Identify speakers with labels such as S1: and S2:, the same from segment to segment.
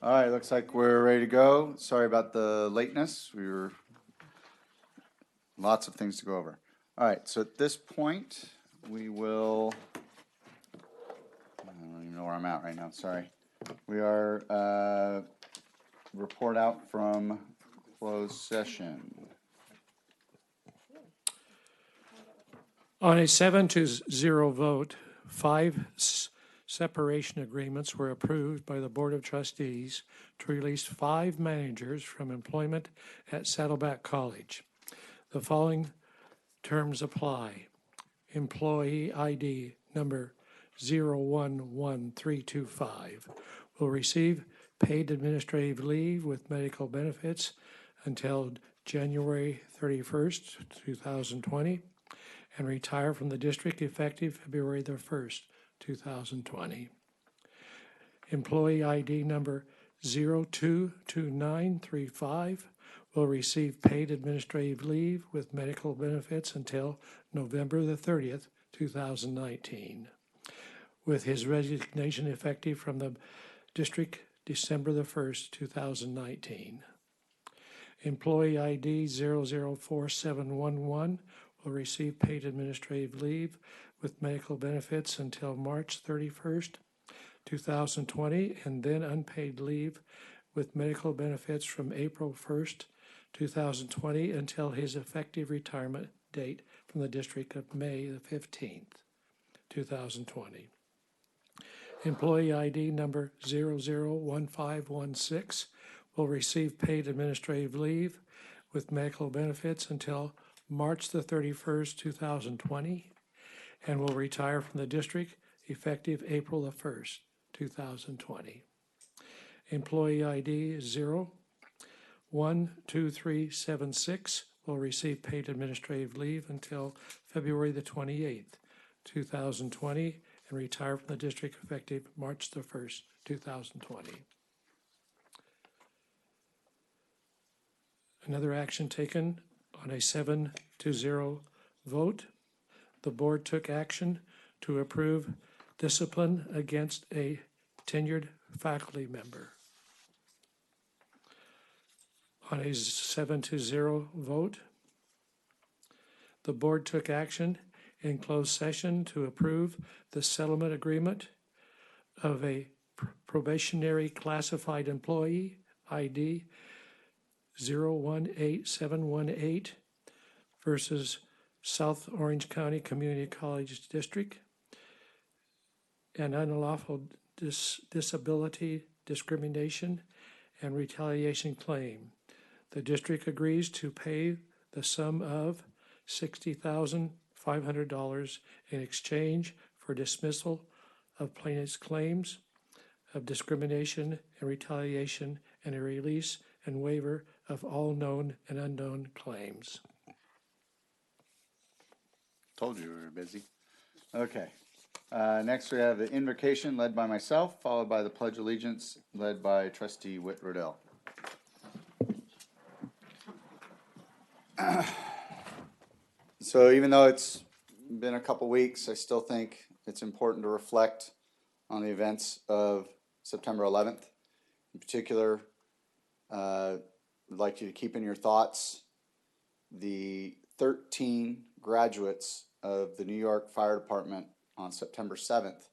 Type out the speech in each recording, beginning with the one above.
S1: All right, looks like we're ready to go. Sorry about the lateness. We were lots of things to go over. All right, so at this point, we will, I don't even know where I'm at right now, sorry. We are report out from closed session.
S2: On a 7-0 vote, 5 separation agreements were approved by the Board of Trustees to release 5 managers from employment at Saddleback College. The following terms apply. Employee ID number 011325 will receive paid administrative leave with medical benefits until January 31st, 2020, and retire from the district effective February the 1st, 2020. Employee ID number 022935 will receive paid administrative leave with medical benefits until November the 30th, 2019, with his resignation effective from the district December the 1st, 2019. Employee ID 004711 will receive paid administrative leave with medical benefits until March 31st, 2020, and then unpaid leave with medical benefits from April 1st, 2020 until his effective retirement date from the district of May the 15th, 2020. Employee ID number 001516 will receive paid administrative leave with medical benefits until March the 31st, 2020, and will retire from the district effective April the 1st, 2020. Employee ID 012376 will receive paid administrative leave until February the 28th, 2020, and retire from the district effective March the 1st, 2020. Another action taken on a 7-0 vote, the board took action to approve discipline against a tenured faculty member. On a 7-0 vote, the board took action in closed session to approve the settlement agreement of a probationary classified employee, ID 018718 versus South Orange County Community College District, an unlawful disability discrimination and retaliation claim. The district agrees to pay the sum of $60,500 in exchange for dismissal of plaintiff's claims of discrimination and retaliation and a release and waiver of all known and unknown claims.
S1: Told you we were busy. Okay. Next we have the invocation led by myself, followed by the Pledge of Allegiance led by Trustee Whit Riddell. So even though it's been a couple weeks, I still think it's important to reflect on the events of September 11th. In particular, I'd like you to keep in your thoughts the 13 graduates of the New York Fire Department on September 7th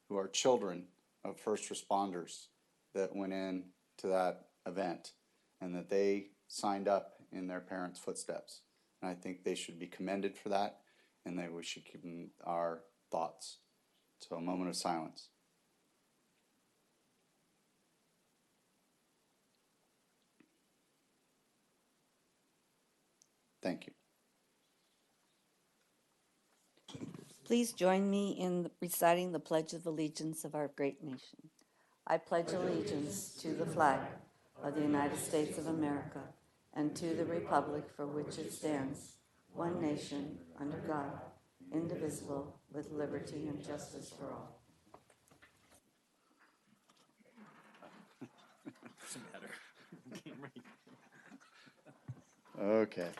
S1: who are children of first responders that went in to that event and that they signed up in their parents' footsteps. And I think they should be commended for that, and that we should keep in our thoughts. So a moment of silence. Thank you.
S3: Please join me in reciting the Pledge of Allegiance of our great nation. I pledge allegiance to the flag of the United States of America and to the republic for which it stands, one nation, under God, indivisible, with liberty and justice for all.
S4: Doesn't matter.
S1: Okay.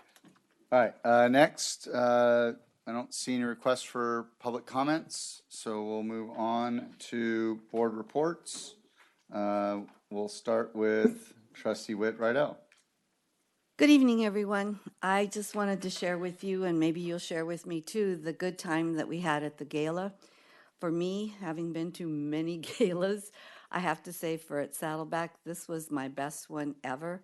S1: All right. Next, I don't see any requests for public comments, so we'll move on to board reports. We'll start with Trustee Whit Rydell.
S3: Good evening, everyone. I just wanted to share with you, and maybe you'll share with me too, the good time that we had at the gala. For me, having been to many galas, I have to say for at Saddleback, this was my best one ever.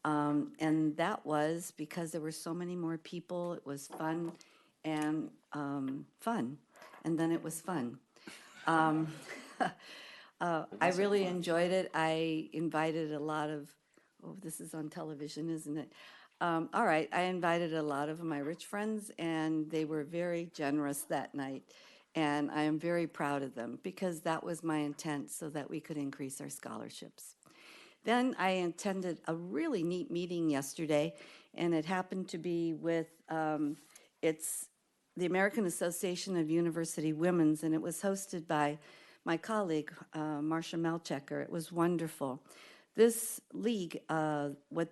S3: And that was because there were so many more people. It was fun and fun. And then it was fun. I really enjoyed it. I invited a lot of, oh, this is on television, isn't it? All right, I invited a lot of my rich friends, and they were very generous that night. And I am very proud of them because that was my intent, so that we could increase our scholarships. Then I attended a really neat meeting yesterday, and it happened to be with, it's the American Association of University Women's, and it was hosted by my colleague, Marcia Melchecker. It was wonderful. This league,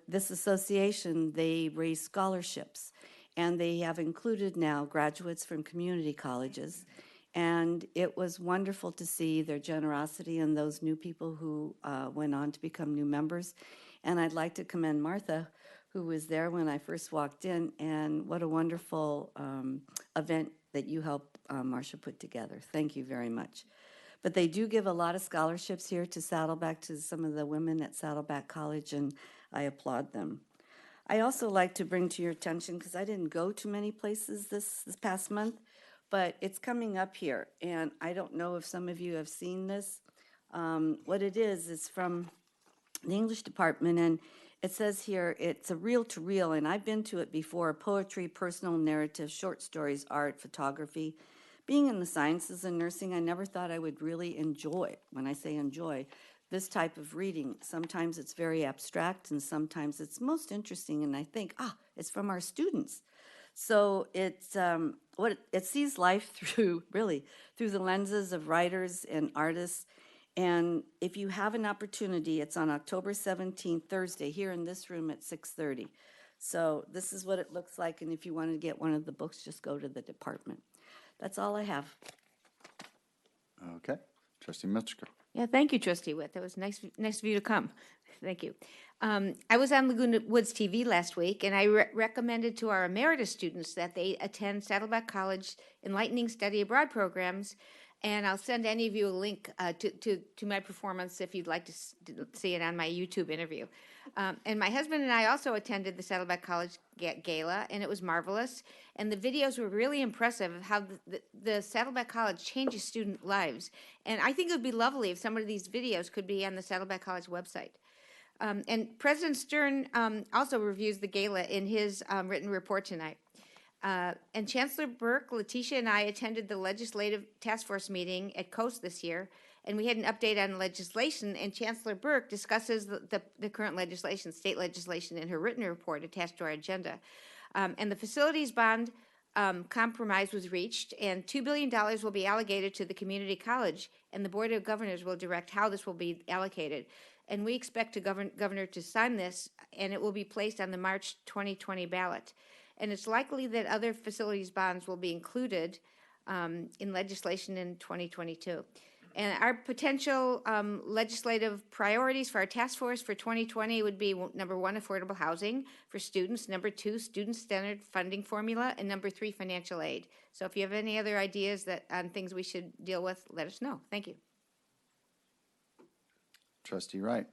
S3: this association, they raise scholarships, and they have included now graduates from community colleges. And it was wonderful to see their generosity and those new people who went on to become new members. And I'd like to commend Martha, who was there when I first walked in, and what a wonderful event that you helped Marcia put together. Thank you very much. But they do give a lot of scholarships here to Saddleback, to some of the women at Saddleback College, and I applaud them. I also like to bring to your attention, because I didn't go to many places this past month, but it's coming up here, and I don't know if some of you have seen this. What it is from the English department, and it says here it's a reel-to-reel, and I've been to it before: poetry, personal narrative, short stories, art, photography. Being in the sciences and nursing, I never thought I would really enjoy, when I say enjoy, this type of reading. Sometimes it's very abstract, and sometimes it's most interesting, and I think, it's from our students. So it's it sees life through the lenses of writers and artists. And if you have an opportunity, it's on October 17th, Thursday, here in this room at 6:30. So this is what it looks like, and if you want to get one of the books, just go to the department. That's all I have.
S1: Okay. Trustee Mitchker.
S4: Yeah, thank you, Trustee Witt. That was nice of you to come. Thank you. I was on Laguna Woods TV last week, and I recommended to our emeritus students that they attend Saddleback College Enlightening Study Abroad programs, and I'll send any of you a link to my performance if you'd like to see it on my YouTube interview. And my husband and I also attended the Saddleback College Gala, and it was marvelous. And the videos were really impressive of how the Saddleback College changes student lives. And I think it would be lovely if some of these videos could be on the Saddleback College website. And President Stern also reviews the gala in his written report tonight. And Chancellor Burke, Letitia, and I attended the Legislative Task Force meeting at Coast this year, and we had an update on legislation, and Chancellor Burke discusses the current legislation, state legislation, in her written report attached to our agenda. And the facilities bond compromise was reached, and $2 billion will be allocated to the community college, and the Board of Governors will direct how this will be allocated. And we expect the governor to sign this, and it will be placed on the March 2020 ballot. And it's likely that other facilities bonds will be included in legislation in 2022. And our potential legislative priorities for our task force for 2020 would be, number 1, affordable housing for students, number 2, student-centered funding formula, and number 3, financial aid. So if you have any other ideas on things we should deal with, let us know. Thank you.
S1: Trustee Wright.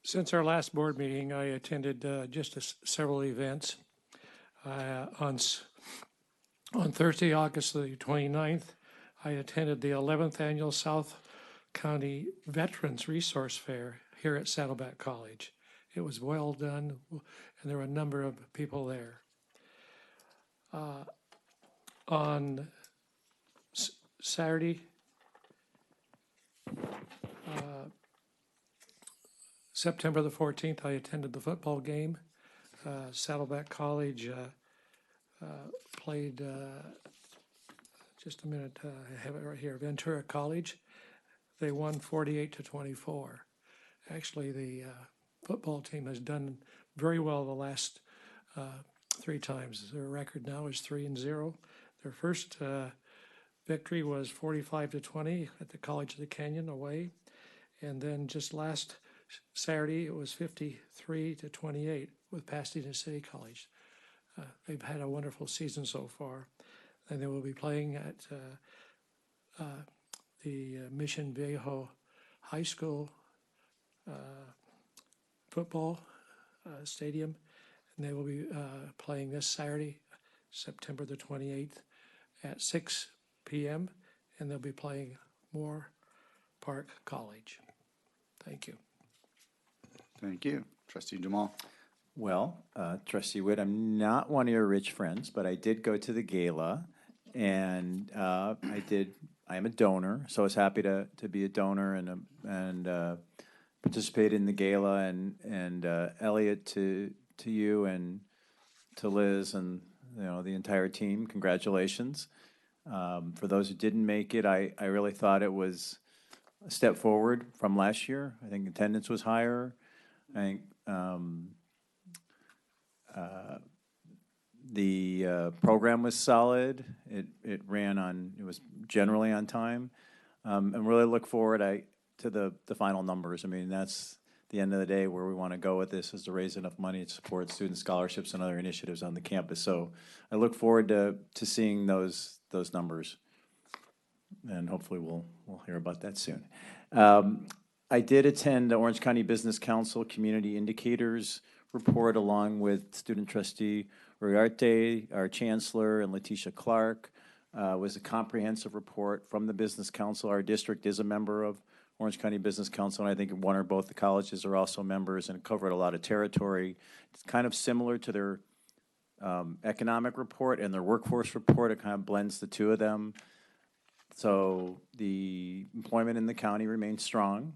S2: Since our last board meeting, I attended several events. On Thursday, August the 29th, I attended the 11th Annual South County Veterans Resource Fair here at Saddleback College. It was well done, and there were a number of people there. On Saturday, September the 14th, I attended the football game. Saddleback College played, just a minute, I have it right here, Ventura College. They won 48-24. Actually, the football team has done very well the last 3 times. Their record now is 3-0. Their first victory was 45-20 at the College of the Canyon away. And then just last Saturday, it was 53-28 with Pasadena City College. They've had a wonderful season so far. And they will be playing at the Mission Viejo High School football stadium. And they will be playing this Saturday, September the 28th at 6 p.m. And they'll be playing Moore Park College. Thank you.
S1: Thank you. Trustee Jamal.
S5: Well, Trustee Witt, I'm not one of your rich friends, but I did go to the gala, and I am a donor, so I was happy to be a donor and participate in the gala, and Elliot, to you and to Liz and the entire team, congratulations. For those who didn't make it, I really thought it was a step forward from last year. I think attendance was higher. I think the program was solid. It was generally on time. And really look forward to the final numbers. I mean, that's the end of the day where we want to go with this, is to raise enough money to support student scholarships and other initiatives on the campus. So I look forward to seeing those numbers. And hopefully we'll hear about that soon. I did attend the Orange County Business Council Community Indicators report along with student trustee Uriarte, our chancellor, and Letitia Clark. Was a comprehensive report from the Business Council. Our district is a member of Orange County Business Council, and I think one or both the colleges are also members, and it covered a lot of territory. It's kind of similar to their economic report and their workforce report. It kind of blends the two of them. So the employment in the county remains strong.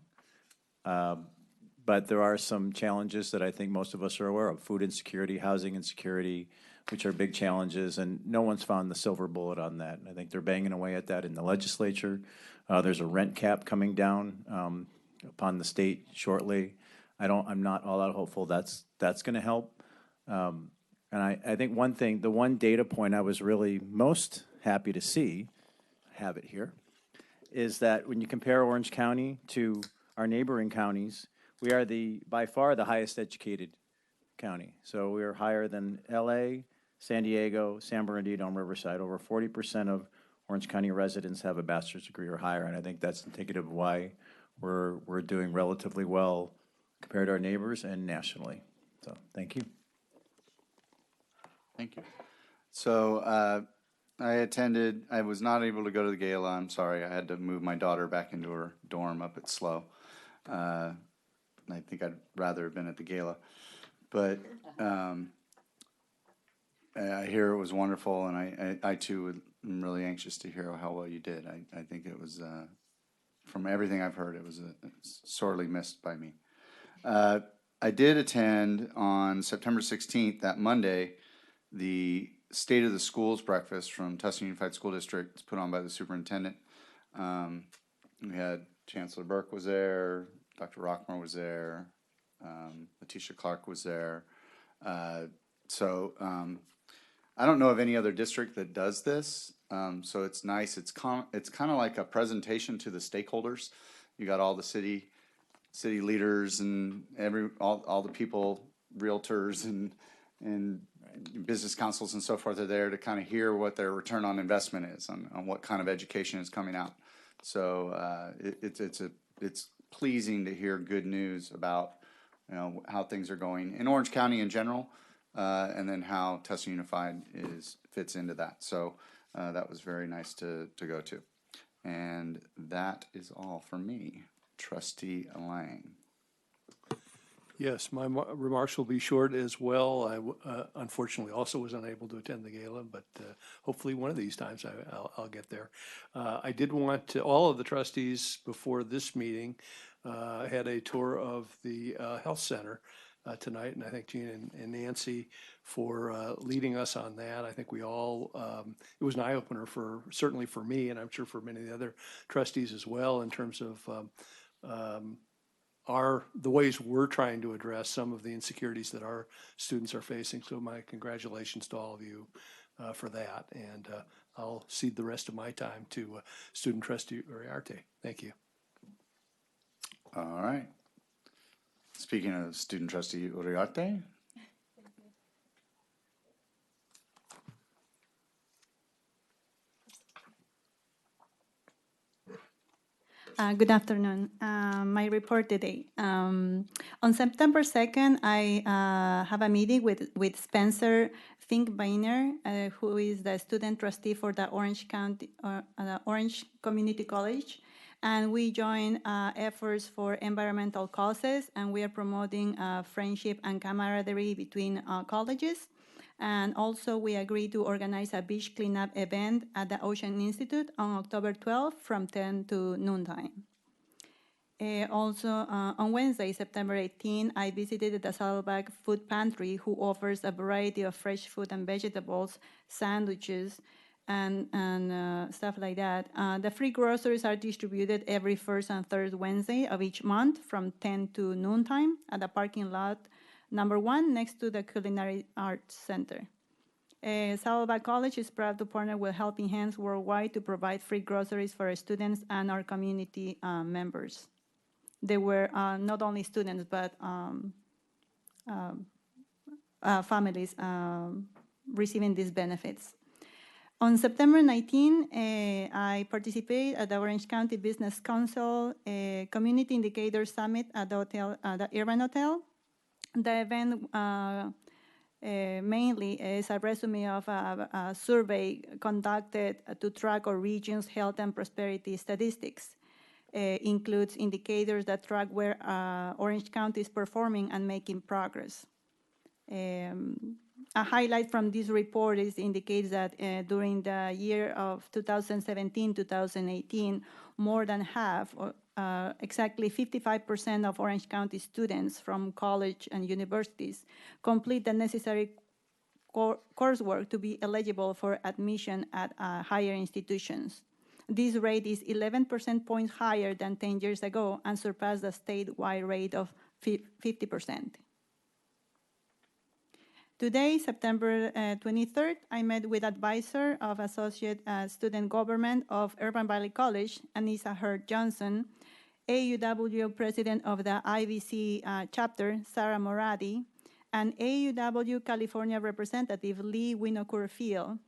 S5: But there are some challenges that I think most of us are aware of: food insecurity, housing insecurity, which are big challenges, and no one's found the silver bullet on that. I think they're banging away at that in the legislature. There's a rent cap coming down upon the state shortly. I'm not all that hopeful that's going to help. And I think the one data point I was really most happy to see, I have it here, is that when you compare Orange County to our neighboring counties, we are by far the highest educated county. So we are higher than LA, San Diego, San Bernardino, and Riverside. Over 40% of Orange County residents have a bachelor's degree or higher, and I think that's indicative of why we're doing relatively well compared to our neighbors and nationally. So thank you.
S1: Thank you. So I was not able to go to the gala. I'm sorry. I had to move my daughter back into her dorm up at SLO. I think I'd rather have been at the gala. But I hear it was wonderful, and I too am really anxious to hear how well you did. I think it was, from everything I've heard, it was sorely missed by me. I did attend on September 16th, that Monday, the State of the Schools breakfast from Tustin Unified School District. It's put on by the superintendent. We had Chancellor Burke was there, Dr. Rockmore was there, Letitia Clark was there. So I don't know of any other district that does this. So it's nice. It's kind of like a presentation to the stakeholders. You got all the city leaders and all the people, realtors and business councils and so forth are there to kind of hear what their return on investment is on what kind of education is coming out. So it's pleasing to hear good news about how things are going in Orange County in general, and then how Tustin Unified fits into that. So that was very nice to go to. And that is all for me. Trustee Lang.
S6: Yes, my remarks will be short as well. I unfortunately also was unable to attend the gala, but hopefully one of these times I'll get there. I did want to, all of the trustees before this meeting had a tour of the health center tonight, and I thank Gene and Nancy for leading us on that. I think we all, it was an eye-opener certainly for me, and I'm sure for many of the other trustees as well, in terms of the ways we're trying to address some of the insecurities that our students are facing. So my congratulations to all of you for that. And I'll cede the rest of my time to Student Trustee Uriarte. Thank you.
S1: All right. Speaking of Student Trustee Uriarte.
S7: Good afternoon. My report today. On September 2nd, I have a meeting with Spencer Finkbeiner, who is the student trustee for the Orange Community College. And we join efforts for environmental causes, and we are promoting friendship and camaraderie between colleges. And also, we agreed to organize a beach cleanup event at the Ocean Institute on October 12th from 10 to noontime. Also, on Wednesday, September 18, I visited the Saddleback Food Pantry, who offers a variety of fresh food and vegetables, sandwiches, and stuff like that. The free groceries are distributed every first and third Wednesday of each month from 10 to noontime at the parking lot number 1 next to the Culinary Arts Center. Saddleback College is proud to partner with Helping Hands Worldwide to provide free groceries for our students and our community members. They were not only students, but families receiving these benefits. On September 19, I participated at the Orange County Business Council Community Indicator Summit at the Irvine Hotel. The event mainly is a resume of a survey conducted to track our region's health and prosperity statistics. Includes indicators that track where Orange County is performing and making progress. A highlight from this report indicates that during the year of 2017-2018, more than half, exactly 55% of Orange County students from college and universities complete the necessary coursework to be eligible for admission at higher institutions. This rate is 11 percentage points higher than 10 years ago and surpassed the statewide rate of 50%. Today, September 23rd, I met with advisor of Associate Student Government of Irvine Valley College, Anissa Hurd-Johnson, AUW President of the IVC chapter, Sarah Moradi, and AUW California Representative Lee Winokur-Field.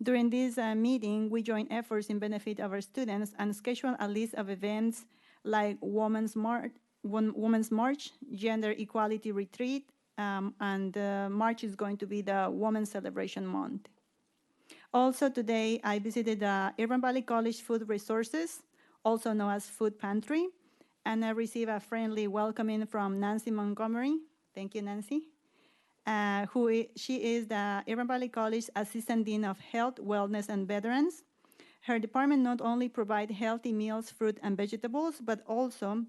S7: During this meeting, we joined efforts in benefit of our students and scheduled a list of events like Women's March, Gender Equality Retreat, and March is going to be the Women's Celebration Month. Also today, I visited the Irvine Valley College Food Resources, also known as Food Pantry, and I received a friendly welcoming from Nancy Montgomery. Thank you, Nancy. She is the Irvine Valley College Assistant Dean of Health, Wellness, and Veterans. Her department not only provides healthy meals, fruit, and vegetables, but also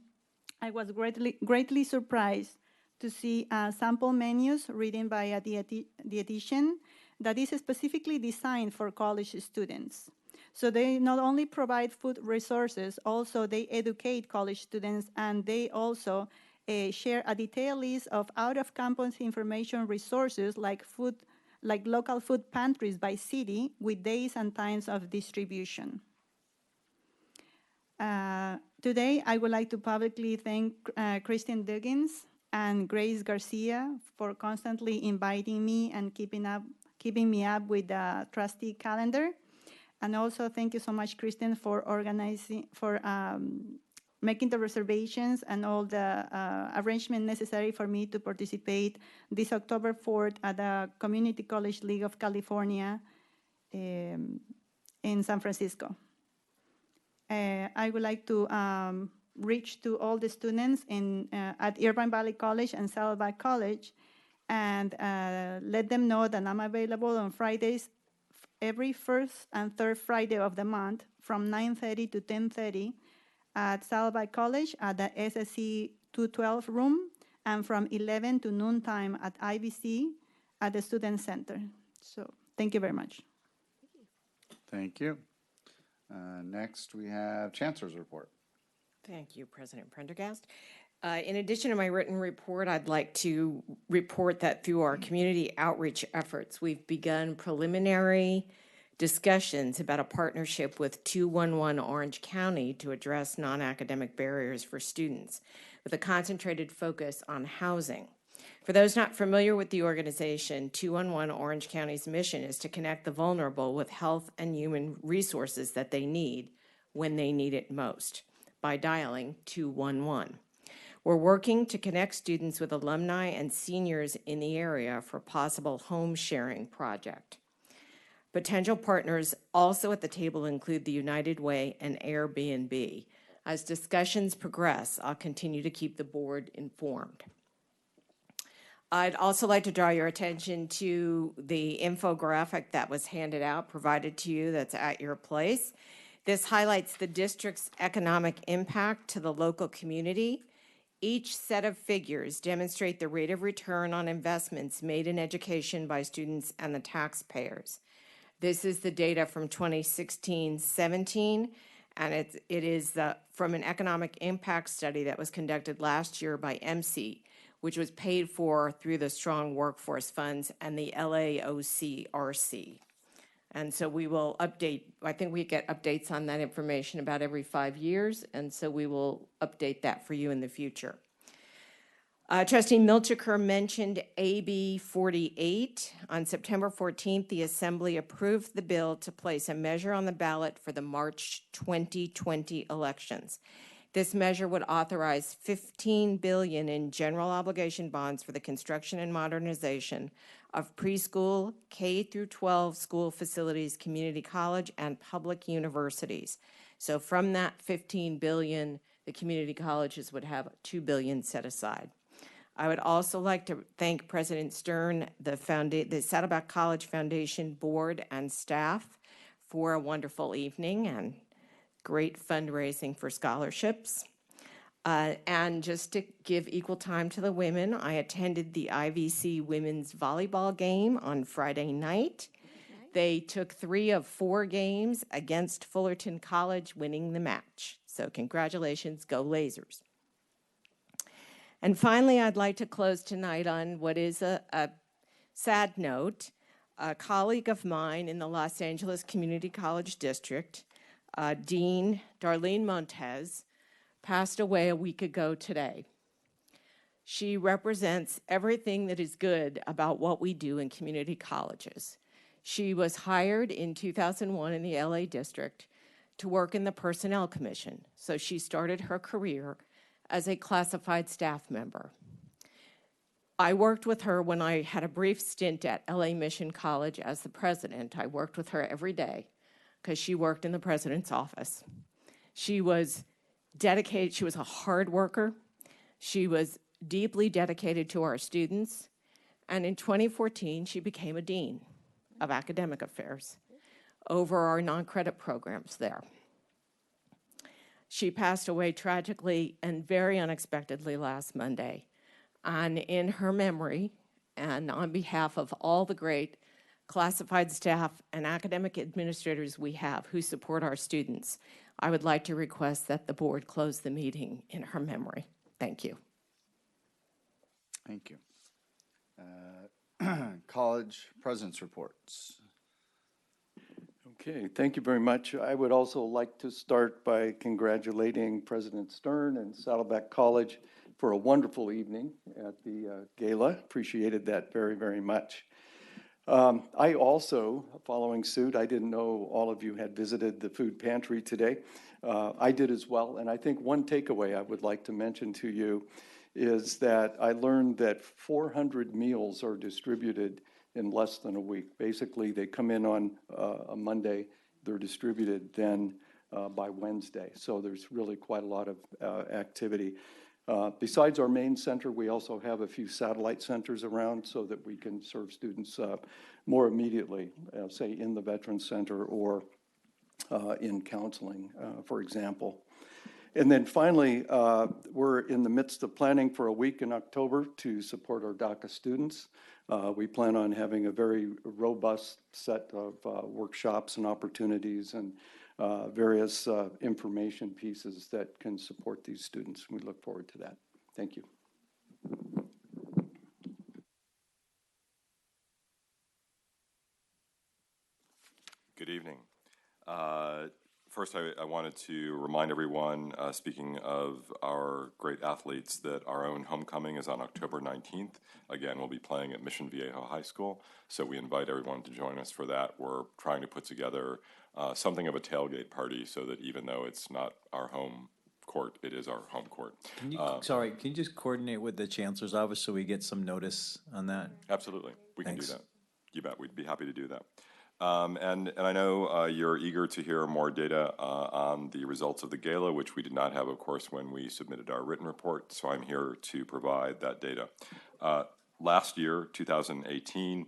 S7: I was greatly surprised to see sample menus written by a dietitian that is specifically designed for college students. So they not only provide food resources, also they educate college students, and they also share a detailed list of out-of-campus information resources like local food pantries by city with days and times of distribution. Today, I would like to publicly thank Kristen Duggins and Grace Garcia for constantly inviting me and keeping me up with the trustee calendar. And also thank you so much, Kristen, for making the reservations and all the arrangement necessary for me to participate this October 4th at the Community College League of California in San Francisco. I would like to reach to all the students at Irvine Valley College and Saddleback College and let them know that I'm available on Fridays, every first and third Friday of the month from 9:30 to 10:30 at Saddleback College at the SSC 212 room and from 11 to noontime at IVC at the Student Center. So thank you very much.
S1: Thank you. Next, we have Chancellor's report.
S8: Thank you, President Prendergast. In addition to my written report, I'd like to report that through our community outreach efforts, we've begun preliminary discussions about a partnership with 211 Orange County to address non-academic barriers for students, with a concentrated focus on housing. For those not familiar with the organization, 211 Orange County's mission is to connect the vulnerable with health and human resources that they need when they need it most by dialing 211. We're working to connect students with alumni and seniors in the area for possible home sharing project. Potential partners also at the table include the United Way and Airbnb. As discussions progress, I'll continue to keep the board informed. I'd also like to draw your attention to the infographic that was handed out, provided to you, that's at your place. This highlights the district's economic impact to the local community. Each set of figures demonstrate the rate of return on investments made in education by students and the taxpayers. This is the data from 2016-17, and it is from an economic impact study that was conducted last year by MC, which was paid for through the Strong Workforce Funds and the LAOCRC. And so we will update, I think we get updates on that information about every 5 years, and so we will update that for you in the future. Trustee Milchiker mentioned AB 48. On September 14th, the Assembly approved the bill to place a measure on the ballot for the March 2020 elections. This measure would authorize $15 billion in general obligation bonds for the construction and modernization of preschool, K through 12 school facilities, community college, and public universities. So from that $15 billion, the community colleges would have $2 billion set aside. I would also like to thank President Stern, the Saddleback College Foundation board and staff for a wonderful evening and great fundraising for scholarships. And just to give equal time to the women, I attended the IVC women's volleyball game on Friday night. They took 3 of 4 games against Fullerton College, winning the match. So congratulations, go Lasers. And finally, I'd like to close tonight on what is a sad note. A colleague of mine in the Los Angeles Community College District, Dean Darlene Montez, passed away a week ago today. She represents everything that is good about what we do in community colleges. She was hired in 2001 in the LA district to work in the Personnel Commission. So she started her career as a classified staff member. I worked with her when I had a brief stint at LA Mission College as the president. I worked with her every day because she worked in the president's office. She was dedicated, she was a hard worker. She was deeply dedicated to our students. And in 2014, she became a dean of academic affairs over our non-credit programs there. She passed away tragically and very unexpectedly last Monday. And in her memory, and on behalf of all the great classified staff and academic administrators we have who support our students, I would like to request that the board close the meeting in her memory. Thank you.
S1: Thank you. College president's reports.
S6: Okay, thank you very much. I would also like to start by congratulating President Stern and Saddleback College for a wonderful evening at the gala. Appreciated that very, very much. I also, following suit, I didn't know all of you had visited the food pantry today. I did as well, and I think one takeaway I would like to mention to you is that I learned that 400 meals are distributed in less than a week. Basically, they come in on a Monday, they're distributed then by Wednesday. So there's really quite a lot of activity. Besides our main center, we also have a few satellite centers around so that we can serve students more immediately, say in the Veterans Center or in counseling, for example. And then finally, we're in the midst of planning for a week in October to support our DACA students. We plan on having a very robust set of workshops and opportunities and various information pieces that can support these students. We look forward to that.
S9: Thank you.
S10: Good evening. First, I wanted to remind everyone, speaking of our great athletes, that our own homecoming is on October 19th. Again, we'll be playing at Mission Viejo High School, so we invite everyone to join us for that. We're trying to put together something of a tailgate party so that even though it's not our home court, it is our home court.
S5: Can you, sorry, can you just coordinate with the Chancellor's office so we get some notice on that?
S10: Absolutely. We
S5: Thanks.
S10: can do that. You bet. We'd be happy to do that. And I know you're eager to hear more data on the results of the gala, which we did not have, of course, when we submitted our written report, so I'm here to provide that data. Last year, 2018,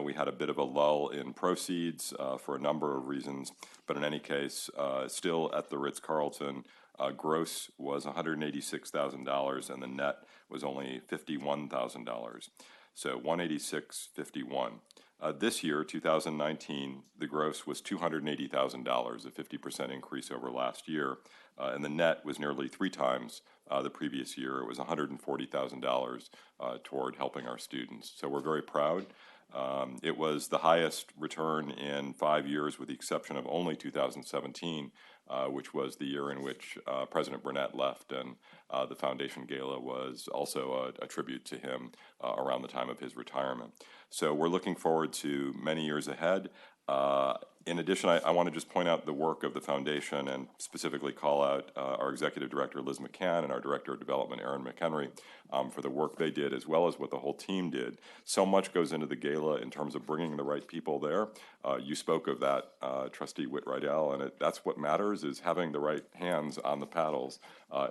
S10: we had a bit of a lull in proceeds for a number of reasons, but in any case, still at the Ritz-Carlton, gross was $186,000 and the net was only $51,000. So $186.51. This year, 2019, the gross was $280,000, a 50% increase over last year, and the net was nearly 3 times the previous year. It was $140,000 toward helping our students. So we're very proud. It was the highest return in 5 years, with the exception of only 2017, which was the year in which President Burnett left, and the Foundation Gala was also a tribute to him around the time of his retirement. So we're looking forward to many years ahead. In addition, I want to just point out the work of the Foundation and specifically call out our Executive Director, Liz McCann, and our Director of Development, Aaron McHenry, for the work they did, as well as what the whole team did. So much goes into the gala in terms of bringing the right people there. You spoke of that, Trustee Whit-Rydell, and that's what matters, is having the right hands on the paddles.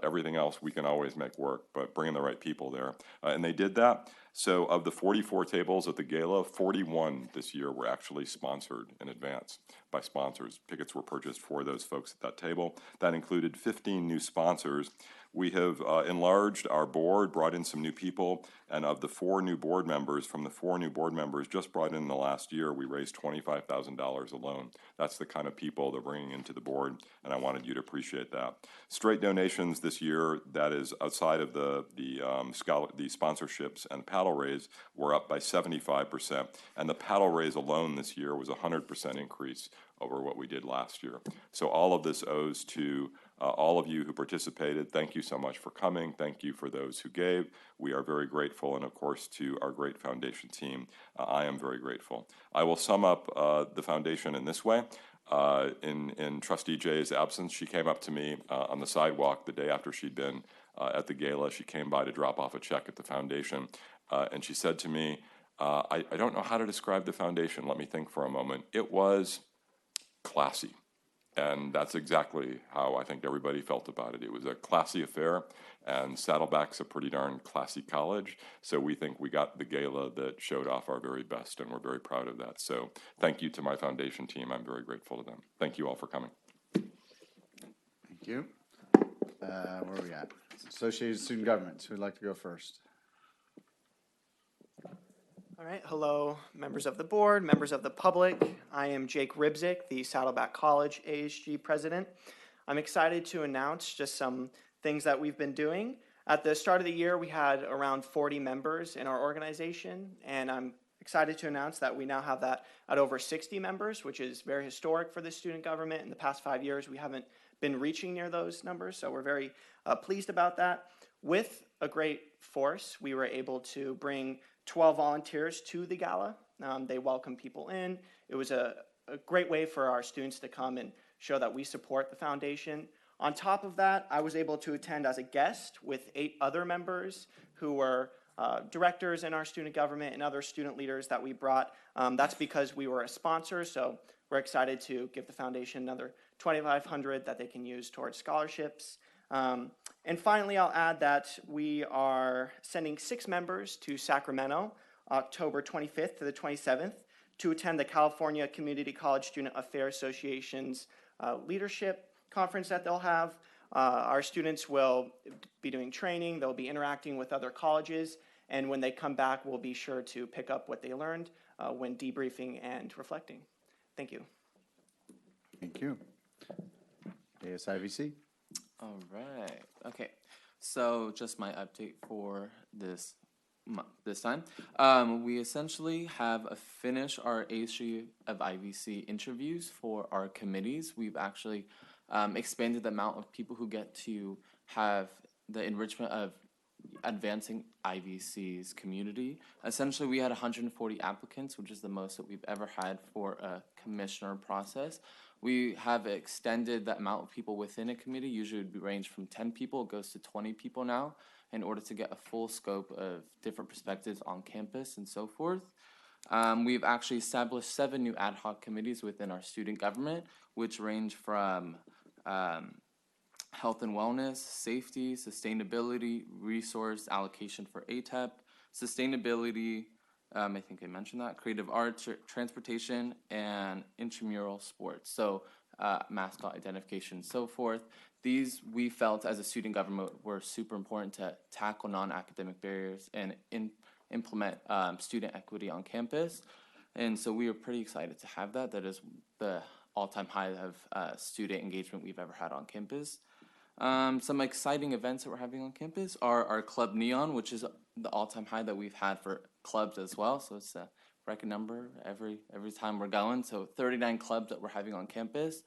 S10: Everything else we can always make work, but bringing the right people there. And they did that. So of the 44 tables at the gala, 41 this year were actually sponsored in advance by sponsors. Tickets were purchased for those folks at that table. That included 15 new sponsors. We have enlarged our board, brought in some new people, and of the 4 new board members, from the 4 new board members just brought in the last year, we raised $25,000 alone. That's the kind of people they're bringing into the board, and I wanted you to appreciate that. Straight donations this year, that is outside of the sponsorships and paddle raise, were up by 75%, and the paddle raise alone this year was a 100% increase over what we did last year. So all of this owes to all of you who participated. Thank you so much for coming. Thank you for those who gave. We are very grateful, and of course to our great foundation team, I am very grateful. I will sum up the foundation in this way. In Trustee Jay's absence, she came up to me on the sidewalk the day after she'd been at the gala. She came by to drop off a check at the foundation, and she said to me, I don't know how to describe the foundation. Let me think for a moment. It was classy. And that's exactly how I think everybody felt about it. It was a classy affair, and Saddleback's a pretty darn classy college, so we think we got the gala that showed off our very best, and we're very proud of that. So thank you to my foundation team. I'm very grateful to them. Thank you all for coming.
S1: Thank you. Where are we at? Associated Student Governments. Who'd like to go first?
S11: All right, hello, members of the board, members of the public. I am Jake Ribzik, the Saddleback College AHG president. I'm excited to announce just some things that we've been doing. At the start of the year, we had around 40 members in our organization, and I'm excited to announce that we now have that at over 60 members, which is very historic for the student government. In the past 5 years, we haven't been reaching near those numbers, so we're very pleased about that. With a great force, we were able to bring 12 volunteers to the gala. They welcome people in. It was a great way for our students to come and show that we support the foundation. On top of that, I was able to attend as a guest with 8 other members who were directors in our student government and other student leaders that we brought. That's because we were a sponsor, so we're excited to give the foundation another $2,500 that they can use towards scholarships. And finally, I'll add that we are sending 6 members to Sacramento, October 25th to the 27th, to attend the California Community College Student Affairs Association's leadership conference that they'll have. Our students will be doing training, they'll be interacting with other colleges, and when they come back, we'll be sure to pick up what they learned when debriefing and reflecting. Thank you.
S1: Thank you. ASIVC.
S12: All right. Okay.
S9: So just my update for this this time. We essentially have finished our issue of IVC interviews for our committees. We've actually expanded the amount of people who get to have the enrichment of advancing IVC's community. Essentially, we had 140 applicants, which is the most that we've ever had for a commissioner process. We have extended the amount of people within a committee. Usually it would range from 10 people, it goes to 20 people now, in order to get a full scope of different perspectives on campus and so forth. We've actually established 7 new ad hoc committees within our student government, which range from health and wellness, safety, sustainability, resource allocation for ATEP, sustainability, I think I mentioned that, creative arts, transportation, and intramural sports. So mascot identification and so forth. These we felt as a student government were super important to tackle non-academic barriers and implement student equity on campus. And so we are pretty excited to have that. That is the all-time high of student engagement we've ever had on campus. Some exciting events that we're having on campus are our Club Neon, which is the all-time high that we've had for clubs as well. So it's a record number every time we're going. So 39 clubs that we're having on campus,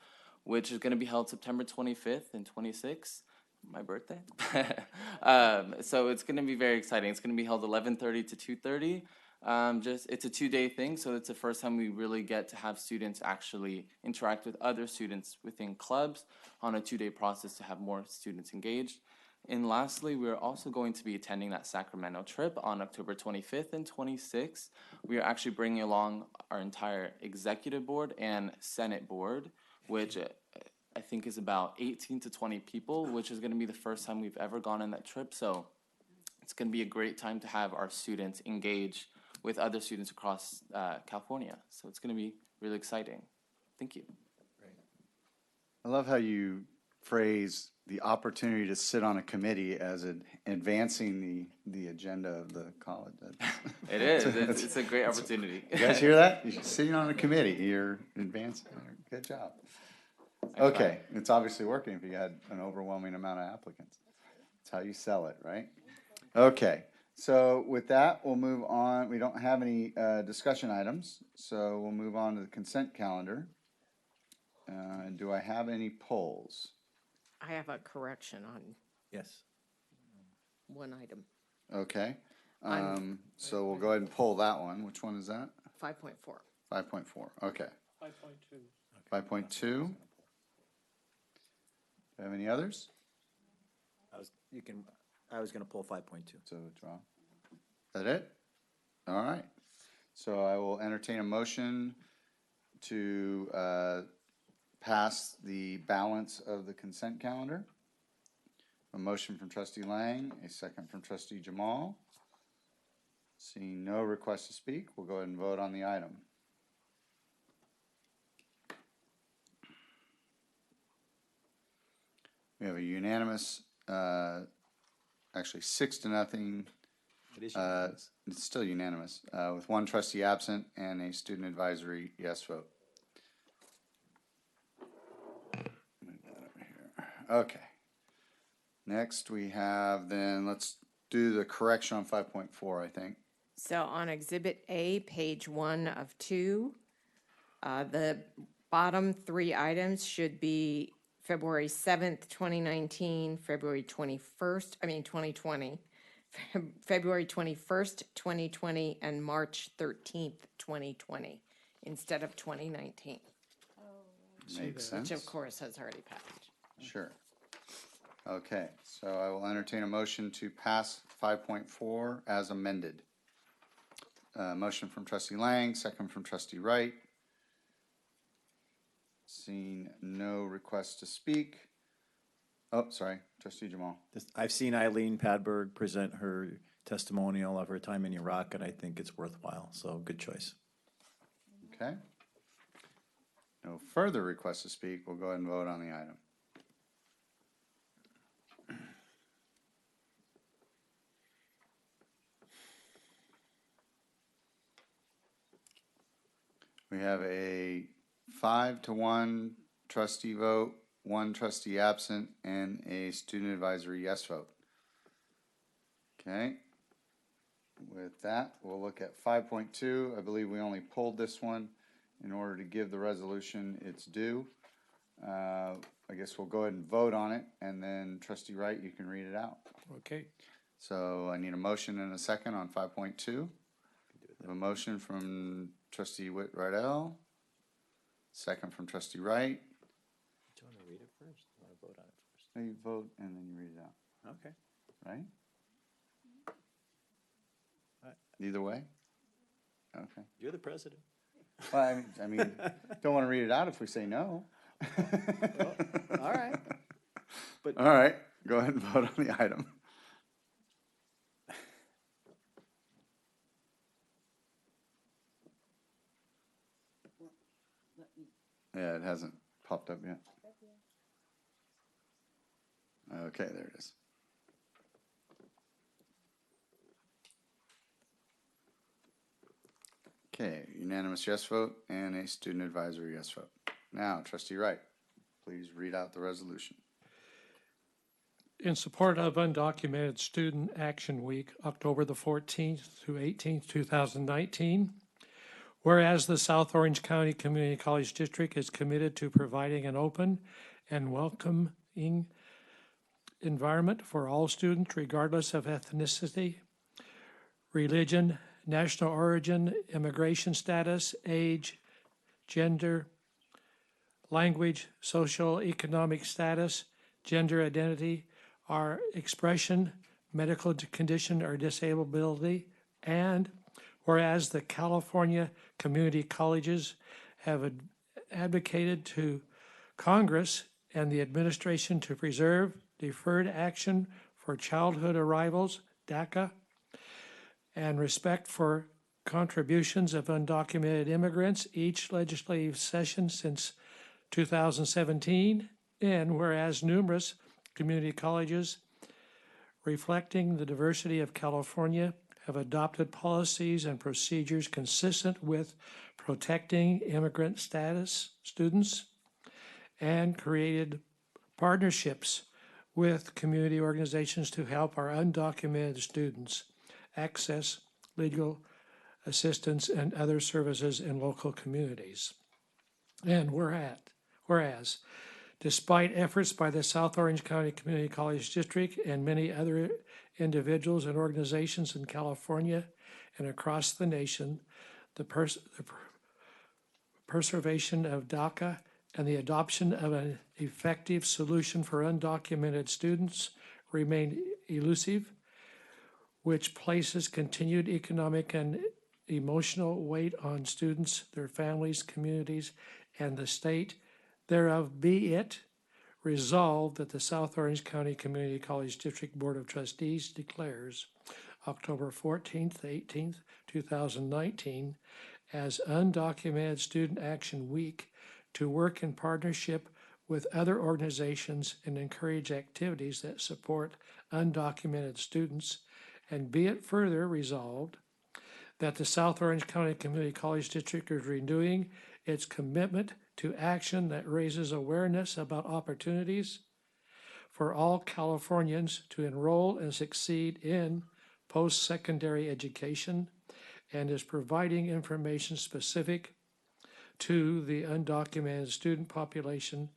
S9: which is going to be held September 25th and 26th, my birthday. So it's going to be very exciting. It's going to be held 11:30 to 2:30. It's a 2-day thing, so it's the first time we really get to have students actually interact with other students within clubs on a 2-day process to have more students engaged. And lastly, we're also going to be attending that Sacramento trip on October 25th and 26th. We are actually bringing along our entire executive board and Senate board, which I think is about 18 to 20 people, which is going to be the first time we've ever gone on that trip. So it's going to be a great time to have our students engage with other students across California. So it's going to be really exciting. Thank you.
S1: Great. I love how you phrase the opportunity to sit on a committee as advancing the agenda of the college.
S9: It is. It's a great opportunity.
S1: You guys hear that? You're sitting on a committee. You're advancing. Good job. Okay. It's obviously working if you had an overwhelming amount of applicants. That's how you sell it, right? Okay. So with that, we'll move on. We don't have any discussion items, so we'll move on to the consent calendar. Do I have any polls?
S8: I have a correction on
S5: Yes.
S8: one item,
S1: Okay. So we'll go ahead and pull that one. Which one is that?
S8: 5.4.
S1: 5.4. Okay.
S2: 5.2.
S1: 5.2. Do you have any others?
S5: I was going to pull 5.2.
S1: So draw. Is that it? All right. So I will entertain a motion to pass the balance of the consent calendar. A motion from Trustee Lang, a second from Trustee Jamal. Seeing no request to speak, we'll go ahead and vote on the item. We have a unanimous, actually 6-0.
S5: It is unanimous.
S1: It's still unanimous, with one trustee absent and a student advisory yes vote. Move that over here. Okay. Next we have then, let's do the correction on 5.4, I think.
S8: So on Exhibit A, page 1 of 2, the bottom 3 items should be February 7th, 2019, February 2020, February 21st, 2020, and March 13th, 2020, instead of 2019,
S1: Makes sense.
S8: which of course has already passed.
S1: Sure. Okay, so I will entertain a motion to pass 5.4 as amended. Motion from Trustee Lang, second from Trustee Wright. Seeing no requests to speak. Oh, sorry, Trustee Jamal.
S5: I've seen Eileen Padberg present her testimonial of her time in Iraq, and I think it's worthwhile. So good choice.
S1: Okay. No further requests to speak. We'll go ahead and vote on the item. We have a 5-1 trustee vote, 1 trustee absent, and a student advisory yes vote. Okay. With that, we'll look at 5.2. I believe we only pulled this one in order to give the resolution its due. I guess we'll go ahead and vote on it, and then Trustee Wright, you can read it out.
S2: Okay.
S1: So I need a motion and a second on 5.2. A motion from Trustee Whit-Rydell, second from Trustee Wright.
S5: Do you want to read it first? I want to vote on it first.
S1: No, you vote and then you read it out,
S5: Okay.
S1: right? Either way? Okay.
S5: You're the president.
S1: Well, I mean, don't want to read it out if we say no.
S5: All right. But
S1: All right, go ahead and vote on the item. Yeah, it hasn't popped up yet. Okay, there it is. Okay, unanimous yes vote and a student advisory yes vote. Now, Trustee Wright, please read out the resolution.
S2: In support of Undocumented Student Action Week, October the 14th through 18th, 2019, whereas the South Orange County Community College District is committed to providing an open and welcoming environment for all students, regardless of ethnicity, religion, national origin, immigration status, age, gender, language, social, economic status, gender identity, or expression, medical condition, or disability, and whereas the California community colleges have advocated to Congress and the administration to preserve deferred action for childhood arrivals, DACA, and respect for contributions of undocumented immigrants each legislative session since 2017, and whereas numerous community colleges reflecting the diversity of California have adopted policies and procedures consistent with protecting immigrant status students and created partnerships with community organizations to help our undocumented students access legal assistance and other services in local communities. And whereas, despite efforts by the South Orange County Community College District and many other individuals and organizations in California and across the nation, the preservation of DACA and the adoption of an effective solution for undocumented students remain elusive, which places continued economic and emotional weight on students, their families, communities, and the state. Thereof be it resolved that the South Orange County Community College District Board of Trustees declares October 14th, 18th, 2019 as Undocumented Student Action Week to work in partnership with other organizations and encourage activities that support undocumented students, and be it further resolved that the South Orange County Community College District is renewing its commitment to action that raises awareness about opportunities for all Californians to enroll and succeed in post-secondary education and is providing information specific to the undocumented student population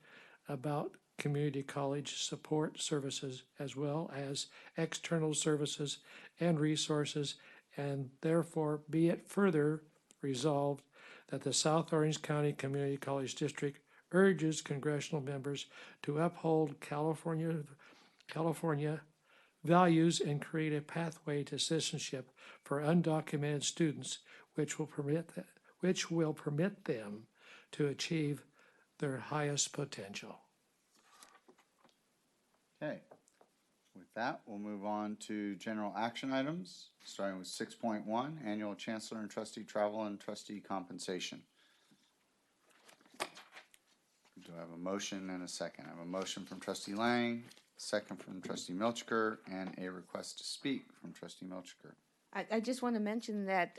S2: about community college support services as well as external services and resources, and therefore be it further resolved that the South Orange County Community College District urges congressional members to uphold California values and create a pathway to citizenship for undocumented students, which will permit them to achieve their highest potential.
S1: Okay, with that, we'll move on to general action items, starting with 6.1, annual Chancellor and Trustee travel and trustee compensation. Do I have a motion and a second? I have a motion from Trustee Lang, second from Trustee Milchker, and a request to speak from Trustee Milchker.
S4: I just want to mention that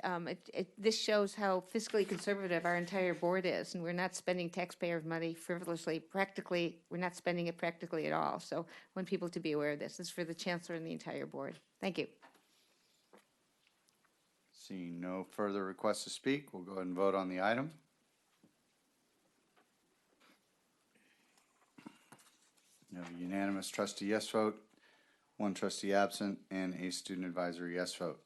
S4: this shows how fiscally conservative our entire board is, and we're not spending taxpayer money frivolously. Practically, we're not spending it practically at all. So I want people to be aware of this. This is for the Chancellor and the entire board. Thank you.
S1: Seeing no further requests to speak, we'll go ahead and vote on the item. We have a unanimous trustee yes vote, one trustee absent, and a student advisory yes vote.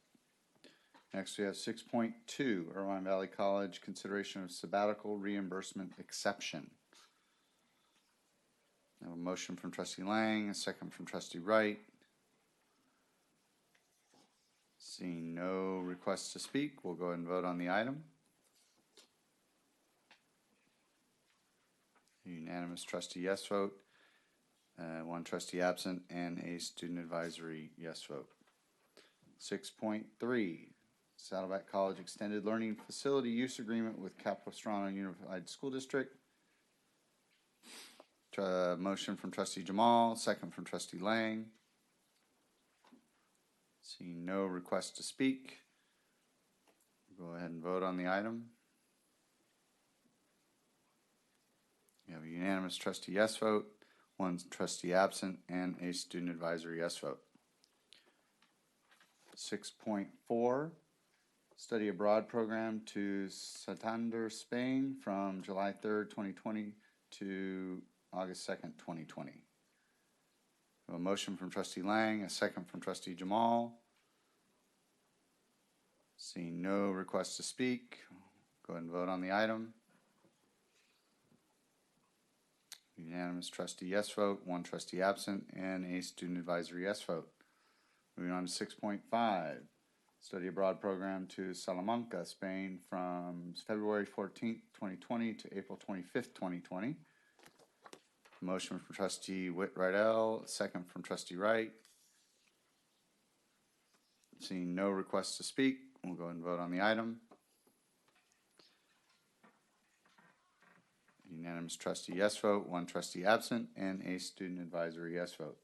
S1: Next, we have 6.2, Irvine Valley College, consideration of sabbatical reimbursement exception. I have a motion from trustee Lang, a second from trustee Wright. Seeing no requests to speak, we'll go ahead and vote on the item. Unanimous trustee yes vote, one trustee absent, and a student advisory yes vote. 6.3, Saddleback College Extended Learning Facility Use Agreement with Capistrano Unified School District. Motion from trustee Jamal, second from trustee Lang. Seeing no request to speak, go ahead and vote on the item. You have a unanimous trustee yes vote, one trustee absent, and a student advisory yes vote. 6.4, study abroad program to Santander, Spain from July 3rd, 2020 to August 2nd, 2020. A motion from trustee Lang, a second from trustee Jamal. Seeing no requests to speak, go ahead and vote on the item. Unanimous trustee yes vote, one trustee absent, and a student advisory yes vote. Moving on to 6.5, study abroad program to Salamanca, Spain from February 14th, 2020 to April 25th, 2020. Motion from trustee Whit-Rydell, second from trustee Wright. Seeing no requests to speak, we'll go ahead and vote on the item. Unanimous trustee yes vote, one trustee absent, and a student advisory yes vote.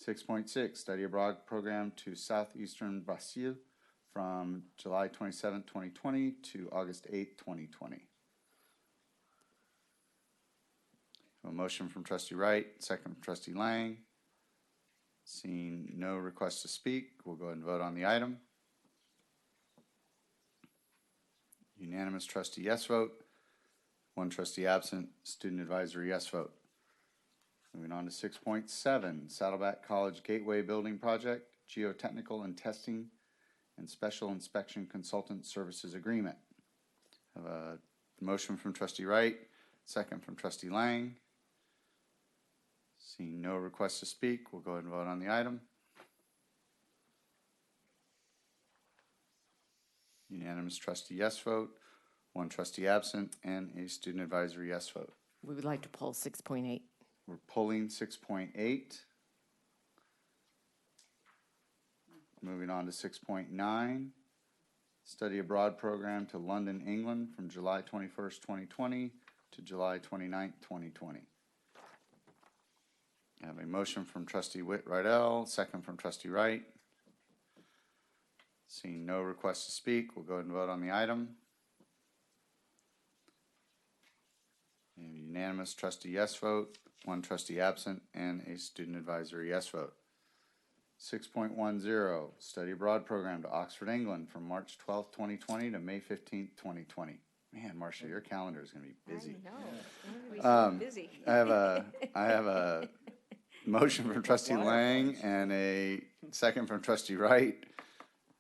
S1: 6.6, study abroad program to Southeastern Brazil from July 27th, 2020 to August 8th, 2020. A motion from trustee Wright, second from trustee Lang. Seeing no requests to speak, we'll go ahead and vote on the item. Unanimous trustee yes vote, one trustee absent, student advisory yes vote. Moving on to 6.7, Saddleback College Gateway Building Project, Geotechnical and Testing and Special Inspection Consultant Services Agreement. Have a motion from trustee Wright, second from trustee Lang. Seeing no requests to speak, we'll go ahead and vote on the item. Unanimous trustee yes vote, one trustee absent, and a student advisory yes vote.
S8: We would like to pull 6.8.
S1: We're pulling 6.8. Moving on to 6.9, study abroad program to London, England from July 21st, 2020 to July 29th, 2020. I have a motion from trustee Whit-Rydell, second from trustee Wright. Seeing no requests to speak, we'll go ahead and vote on the item. A unanimous trustee yes vote, one trustee absent, and a student advisory yes vote. 6.10, study abroad program to Oxford, England from March 12th, 2020 to May 15th, 2020. Man, Marcia, your calendar is going to be busy.
S4: I know. Busy.
S1: I have a motion from trustee Lang and a second from trustee Wright.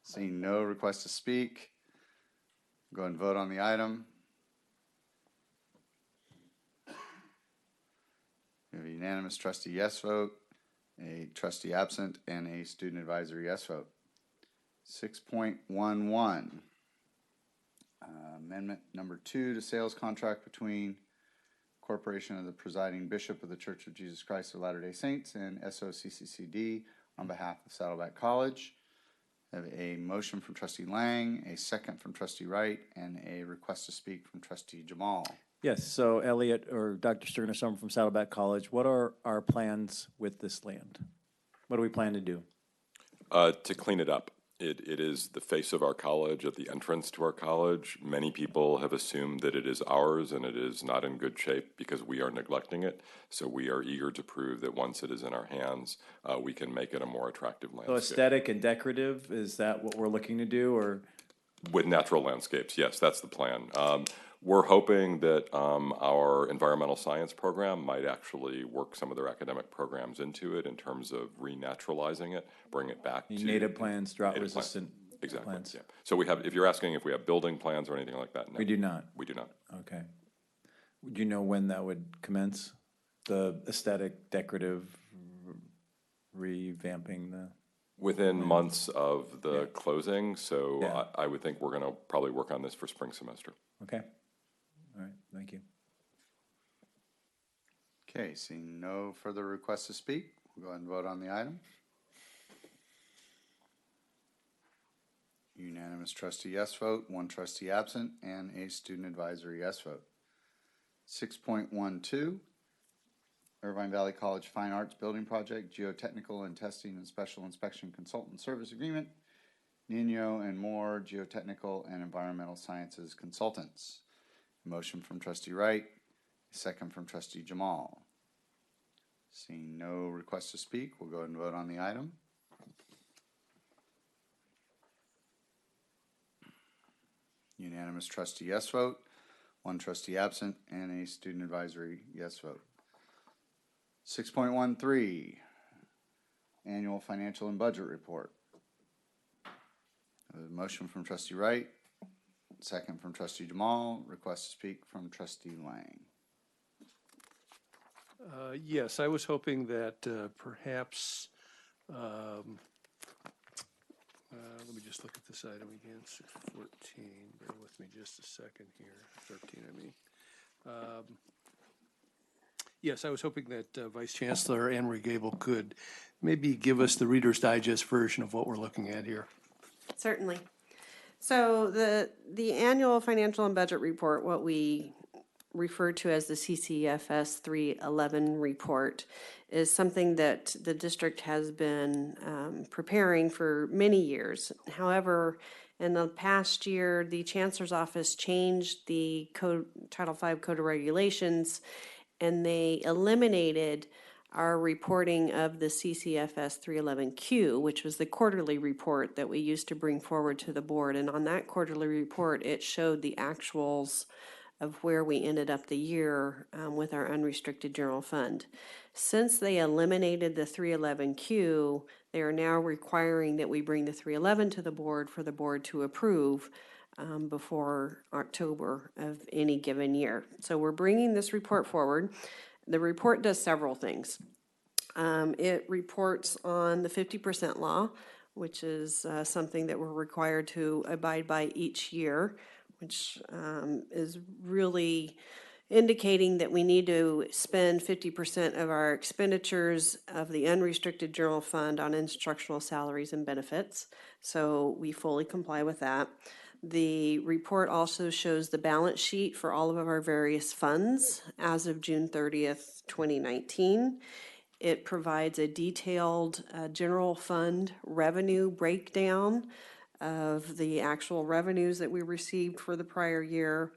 S1: Seeing no request to speak, go ahead and vote on the item. We have a unanimous trustee yes vote, a trustee absent, and a student advisory yes vote. 6.11, amendment number 2 to sales contract between Corporation of the Presiding Bishop of the Church of Jesus Christ of Latter-day Saints and SOCCCD on behalf of Saddleback College. I have a motion from trustee Lang, a second from trustee Wright, and a request to speak from trustee Jamal.
S5: Yes, so Elliot or Dr. Stern or someone from Saddleback College, what are our plans with this land? What do we plan to do?
S10: To clean it up. It is the face of our college, at the entrance to our college. Many people have assumed that it is ours, and it is not in good shape because we are neglecting it. So we are eager to prove that once it is in our hands, we can make it a more attractive landscape.
S5: So aesthetic and decorative, is that what we're looking to do, or?
S10: With natural landscapes, yes, that's the plan. We're hoping that our environmental science program might actually work some of their academic programs into it in terms of renaturalizing it, bring it back to
S5: Native plants, drought
S10: native plants.
S5: resistant
S10: Exactly.
S5: plants.
S10: Yeah. So we have. If you're asking if we have building plans or anything like that, no,
S5: We do not.
S10: we do not.
S5: Okay. Would you know when that would commence? The aesthetic, decorative, revamping the?
S10: Within months of the closing, so
S5: Yeah.
S10: I would think we're going to probably work on this for spring semester.
S5: Okay. All right, thank you.
S1: Okay, seeing no further requests to speak, we'll go ahead and vote on the item. Unanimous trustee yes vote, one trustee absent, and a student advisory yes vote. 6.12, Irvine Valley College Fine Arts Building Project, Geotechnical and Testing and Special Inspection Consultant Service Agreement, Ninyo and more Geotechnical and Environmental Sciences Consultants. Motion from trustee Wright, second from trustee Jamal. Seeing no requests to speak, we'll go ahead and vote on the item. Unanimous trustee yes vote, one trustee absent, and a student advisory yes vote. 6.13, Annual Financial and Budget Report. A motion from trustee Wright, second from trustee Jamal. Request to speak from trustee Lang.
S6: Yes, I was hoping that perhaps, let me just look at this item again, 614, bear with me just a second here, 13 I mean. Yes, I was hoping that Vice Chancellor Anne-Marie Gable could maybe give us the Reader's Digest version of what we're looking at here.
S12: Certainly. So the annual financial and budget report, what we refer to as the CCFS 311 report, is something that the district has been preparing for many years. However, in the past year, the Chancellor's Office changed the Title V Code of Regulations, and they eliminated our reporting of the CCFS 311Q, which was the quarterly report that we used to bring forward to the board. And on that quarterly report, it showed the actuals of where we ended up the year with our unrestricted general fund. Since they eliminated the 311Q, they are now requiring that we bring the 311 to the board for the board to approve before October of any given year. So we're bringing this report forward. The report does several things. It reports on the 50% law, which is something that we're required to abide by each year, which is really indicating that we need to spend 50% of our expenditures of the unrestricted general fund on instructional salaries and benefits. So we fully comply with that. The report also shows the balance sheet for all of our various funds as of June 30th, 2019. It provides a detailed general fund revenue breakdown of the actual revenues that we received for the prior year.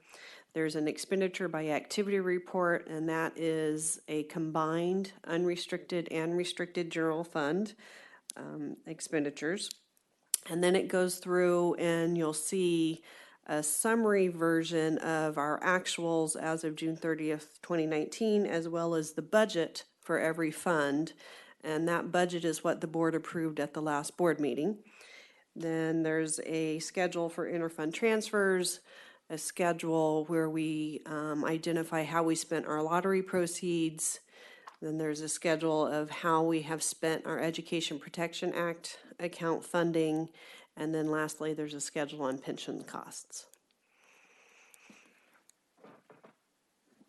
S12: There's an expenditure by activity report, and that is a combined unrestricted and restricted general fund expenditures. And then it goes through and you'll see a summary version of our actuals as of June 30th, 2019, as well as the budget for every fund. And that budget is what the board approved at the last board meeting. Then there's a schedule for interfund transfers, a schedule where we identify how we spent our lottery proceeds. Then there's a schedule of how we have spent our Education Protection Act account funding. And then lastly, there's a schedule on pension costs.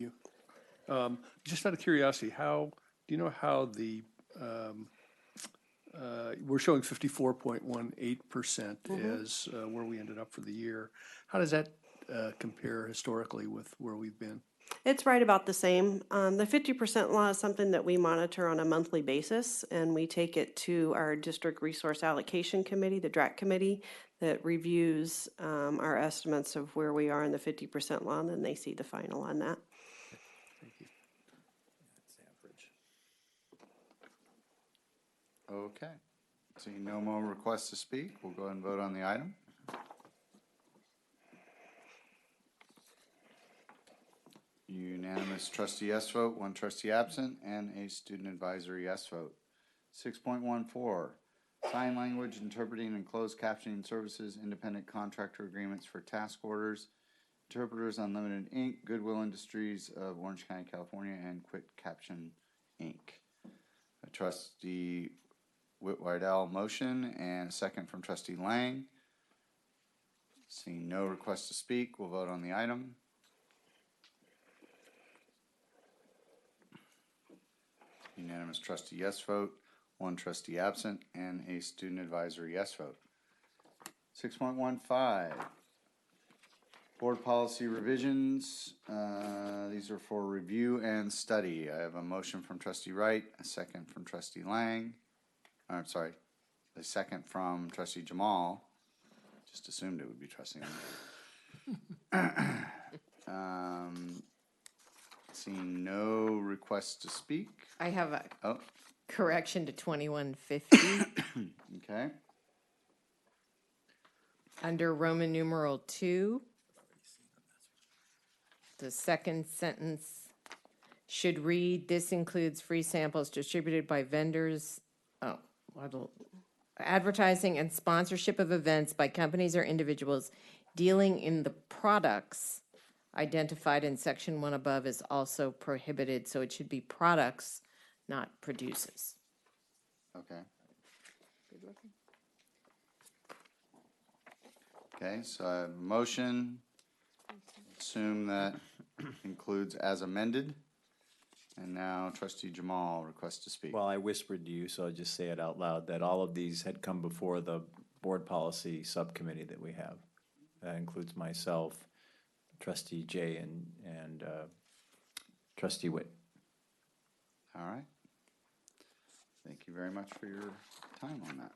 S6: Thank you. Just out of curiosity, do you know how the we're showing 54.18% is where we ended up for the year. How does that compare historically with where we've been?
S12: It's right about the same. The 50% law is something that we monitor on a monthly basis, and we take it to our District Resource Allocation Committee, the DRAC committee, that reviews our estimates of where we are in the 50% law, and then they see the final on that.
S6: Thank you.
S1: Okay. Seeing no more requests to speak, we'll go ahead and vote on the item. Unanimous trustee yes vote, one trustee absent, and a student advisory yes vote. 6.14, sign language interpreting and closed captioning services, independent contractor agreements for task orders, Interpreters Unlimited Inc., Goodwill Industries of Orange County, California, and Quit Caption Inc. Trustee Whitwidell motion and a second from trustee Lang. Seeing no request to speak, we'll vote on the item. Unanimous trustee yes vote, one trustee absent, and a student advisory yes vote. 6.15, board policy revisions. These are for review and study. I have a motion from trustee Wright, a second from trustee Lang. I'm sorry, a second from trustee Jamal. Just assumed it would be trustee Lang. Seeing no requests to speak.
S8: I have a
S1: Oh,
S8: correction to 2150.
S1: okay.
S8: Under Roman numeral 2, the second sentence should read, this includes free samples distributed by vendors, advertising and sponsorship of events by companies or individuals dealing in the products identified in section 1 above is also prohibited. So it should be products, not produces.
S1: Okay. Okay, so I have a motion. Assume that includes as amended. And now trustee Jamal requests to speak.
S5: Well, I whispered to you, so I'll just say it out loud, that all of these had come before the board policy subcommittee that we have. That includes myself, trustee Jay, and trustee Witt.
S1: All right. Thank you very much for your time on that.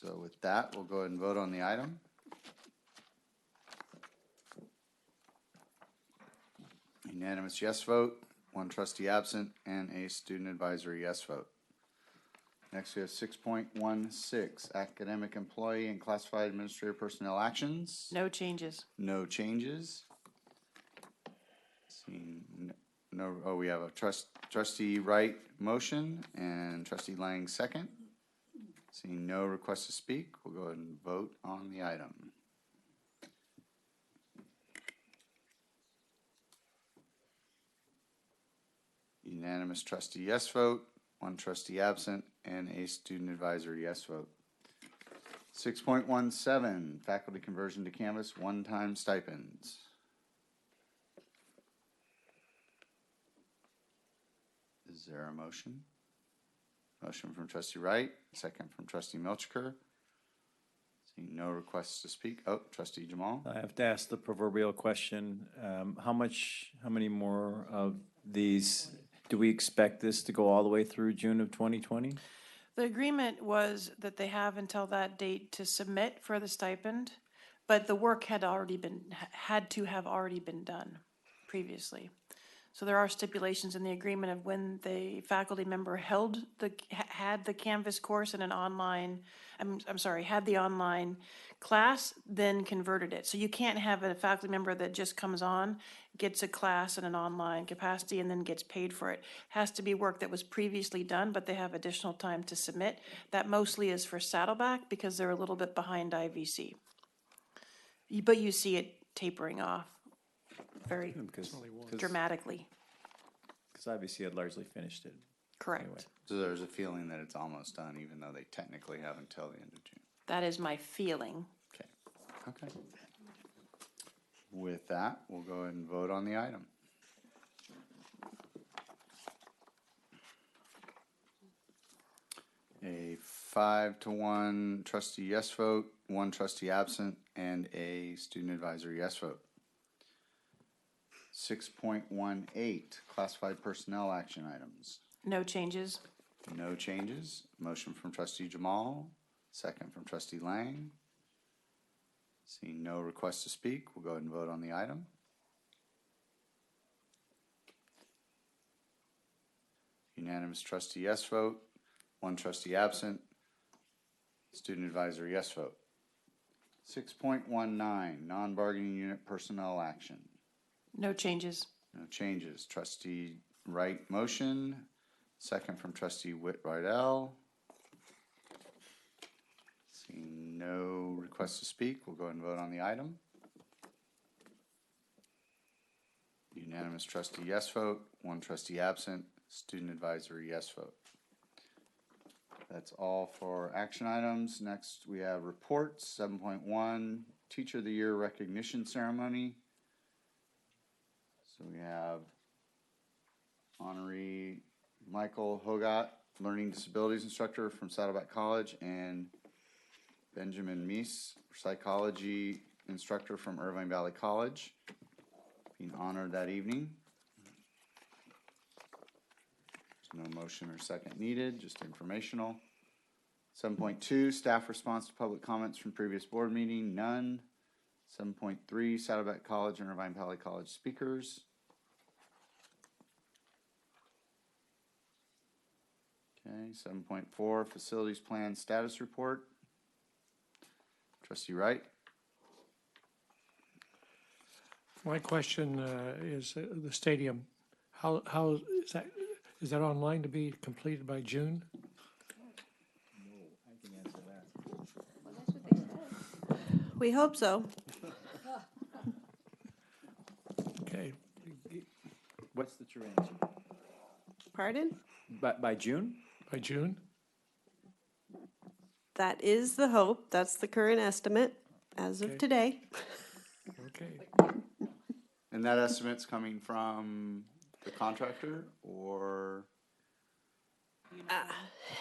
S1: So with that, we'll go ahead and vote on the item. Unanimous yes vote, one trustee absent, and a student advisory yes vote. Next, we have 6.16, academic employee and classified administrative personnel actions.
S13: No changes.
S1: No changes. Seeing no, oh, we have a trustee Wright motion and trustee Lang second. Seeing no request to speak, we'll go ahead and vote on the item. Unanimous trustee yes vote, one trustee absent, and a student advisory yes vote. 6.17, faculty conversion to Canvas, one-time stipends. Is there a motion? Motion from trustee Wright, second from trustee Milchker. Seeing no requests to speak. Oh, trustee Jamal.
S5: I have to ask the proverbial question, how many more of these, do we expect this to go all the way through June of 2020?
S13: The agreement was that they have until that date to submit for the stipend, but the work had to have already been done previously. So there are stipulations in the agreement of when the faculty member had the Canvas course in an online, had the online class, then converted it. So you can't have a faculty member that just comes on, gets a class in an online capacity, and then gets paid for it. It has to be work that was previously done, but they have additional time to submit. That mostly is for Saddleback because they're a little bit behind IVC. But you see it tapering off very dramatically.
S5: Because obviously had largely finished it.
S13: Correct.
S5: Anyway.
S1: So there's a feeling that it's almost done, even though they technically have until the end of June.
S13: That is my feeling.
S1: Okay. Okay. With that, we'll go ahead and vote on the item. A 5-1 trustee yes vote, one trustee absent, and a student advisory yes vote. 6.18, classified personnel action items.
S13: No changes.
S1: No changes. Motion from trustee Jamal, second from trustee Lang. Seeing no request to speak, we'll go ahead and vote on the item. Unanimous trustee yes vote, one trustee absent, student advisory yes vote. 6.19, non-bargaining unit personnel action.
S13: No changes.
S1: No changes. Trustee Wright motion, second from Trustee Whit-Rydell. Seeing no requests to speak, we'll go ahead and vote on the item. Unanimous trustee yes vote, one trustee absent, student advisory yes vote. That's all for action items. Next, we have reports. 7.1, Teacher of the Year Recognition Ceremony. So we have honoree Michael Hogat, Learning Disabilities Instructor from Saddleback College, and Benjamin Meese, Psychology Instructor from Irvine Valley College, being honored that evening. There's no motion or second needed, just informational. 7.2, staff response to public comments from previous board meeting, none. 7.3, Saddleback College and Irvine Valley College speakers. Okay, 7.4, facilities plan status report. Trustee Wright.
S2: My question is the stadium. How is that online to be completed by June?
S5: No, I can answer that.
S12: We hope so.
S2: Okay.
S5: What's the true answer?
S12: Pardon?
S5: By June?
S2: By June?
S12: That is the hope. That's the current estimate as of
S2: Okay.
S12: today.
S2: Okay.
S1: And that estimate's coming from the contractor or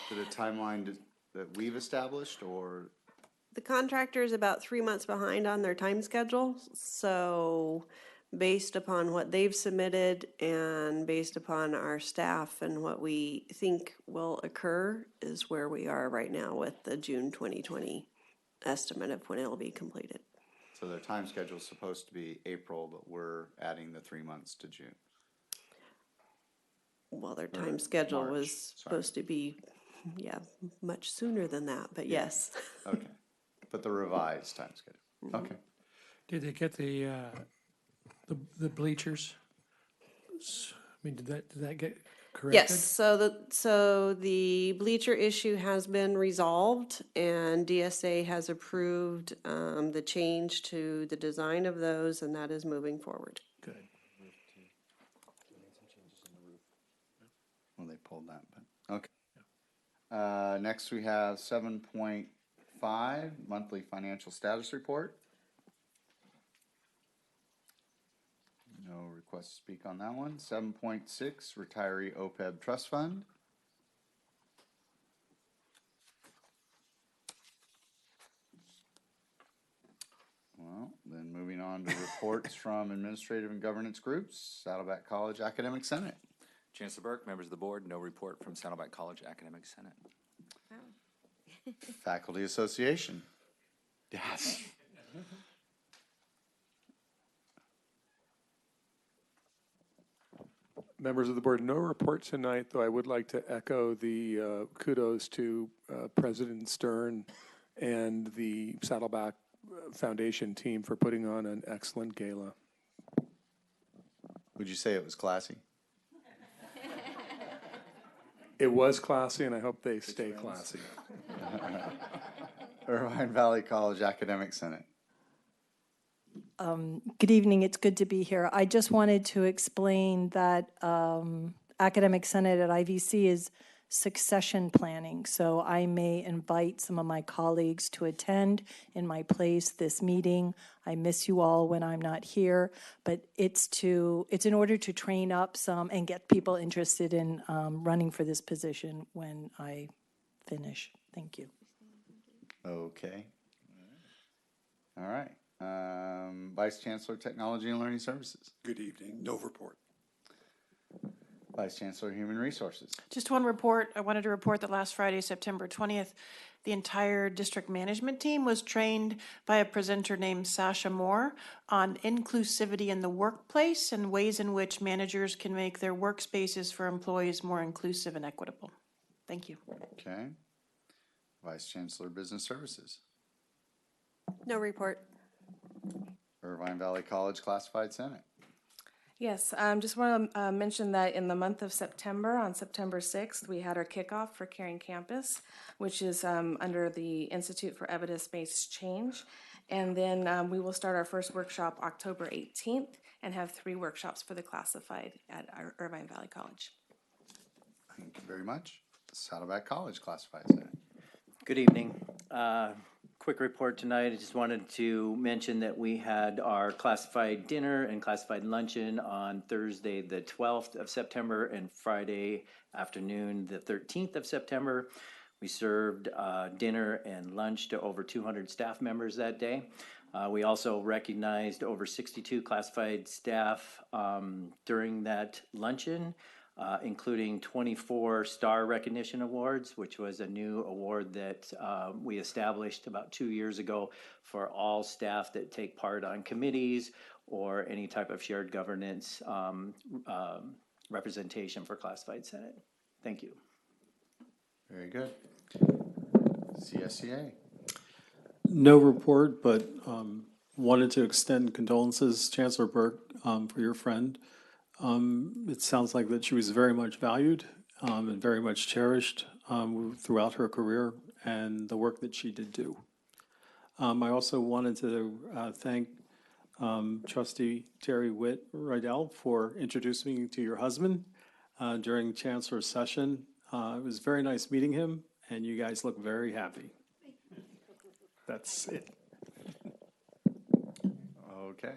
S1: the timeline that we've established, or?
S12: The contractor is about 3 months behind on their time schedule, so based upon what they've submitted and based upon our staff and what we think will occur is where we are right now with the June 2020 estimate of when it will be completed.
S1: So their time schedule is supposed to be April, but we're adding the 3 months to June.
S12: Well, their time schedule
S1: March,
S12: was
S1: sorry.
S12: supposed to be, yeah, much sooner than that, but yes.
S1: Okay, but the revised time schedule. Okay.
S2: Did they get the bleachers? I mean, did that get corrected?
S12: Yes, so the bleacher issue has been resolved and DSA has approved the change to the design of those, and that is moving forward.
S2: Good.
S1: Well, they pulled that, but okay. Next we have 7.5, monthly financial status report. No request to speak on that one. 7.6, retiree OPEB trust fund. Well, then moving on to reports from administrative and governance groups. Saddleback College Academic Senate.
S14: Chancellor Burke, members of the board, no report from Saddleback College Academic Senate.
S1: Faculty Association. Yes.
S6: Members of the board, no report tonight, though I would like to echo the kudos to President Stern and the Saddleback Foundation team for putting on an excellent gala.
S1: Would you say it was classy?
S6: It was classy, and I hope they stay classy.
S1: Irvine Valley College Academic Senate.
S15: Good evening. It's good to be here. I just wanted to explain that Academic Senate at IVC is succession planning. So I may invite some of my colleagues to attend in my place this meeting. I miss you all when I'm not here, but it's in order to train up some and get people interested in running for this position when I finish. Thank you.
S1: Okay. All right. Vice Chancellor, Technology and Learning Services.
S16: Good evening. No report.
S1: Vice Chancellor, Human Resources.
S13: Just one report. I wanted to report that last Friday, September 20th, the entire district management team was trained by a presenter named Sasha Moore on inclusivity in the workplace and ways in which managers can make their workspaces for employees more inclusive and equitable. Thank you.
S1: Okay. Vice Chancellor, Business Services.
S12: No report.
S1: Irvine Valley College Classified Senate.
S16: Yes, just want to mention that in the month of September, on September 6th, we had our kickoff for Caring Campus, which is under the Institute for Evidence-Based Change. And then we will start our first workshop October 18th and have 3 workshops for the classified at our Irvine Valley College.
S1: Thank you very much. Saddleback College Classified Senate.
S5: Good evening. Quick report tonight. I just wanted to mention that we had our classified dinner and classified luncheon on Thursday, the 12th of September, and Friday afternoon, the 13th of September. We served dinner and lunch to over 200 staff members that day. We also recognized over 62 classified staff during that luncheon, including 24 Star Recognition Awards, which was a new award that we established about 2 years ago for all staff that take part on committees or any type of shared governance representation for Classified Senate. Thank you.
S1: Very good. CSCA.
S17: No report, but wanted to extend condolences, Chancellor Burke, for your friend. It sounds like that she was very much valued and very much cherished throughout her career and the work that she did do. I also wanted to thank Trustee Terry Whitt-Rydell for introducing me to your husband during Chancellor's session. It was very nice meeting him, and you guys look very happy. That's it.
S1: Okay.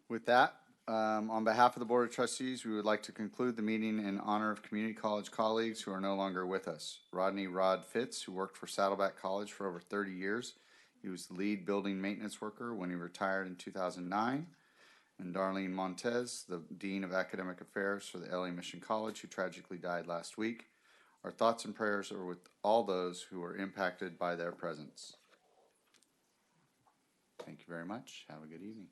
S1: With that, on behalf of the Board of Trustees, we would like to conclude the meeting in honor of community college colleagues who are no longer with us. Rodney Rod Fitz, who worked for Saddleback College for over 30 years. He was the lead building maintenance worker when he retired in 2009. And Darlene Montez, the Dean of Academic Affairs for the LA Mission College, who tragically died last week. Our thoughts and prayers are with all those who were impacted by their presence. Thank you very much. Have a good evening.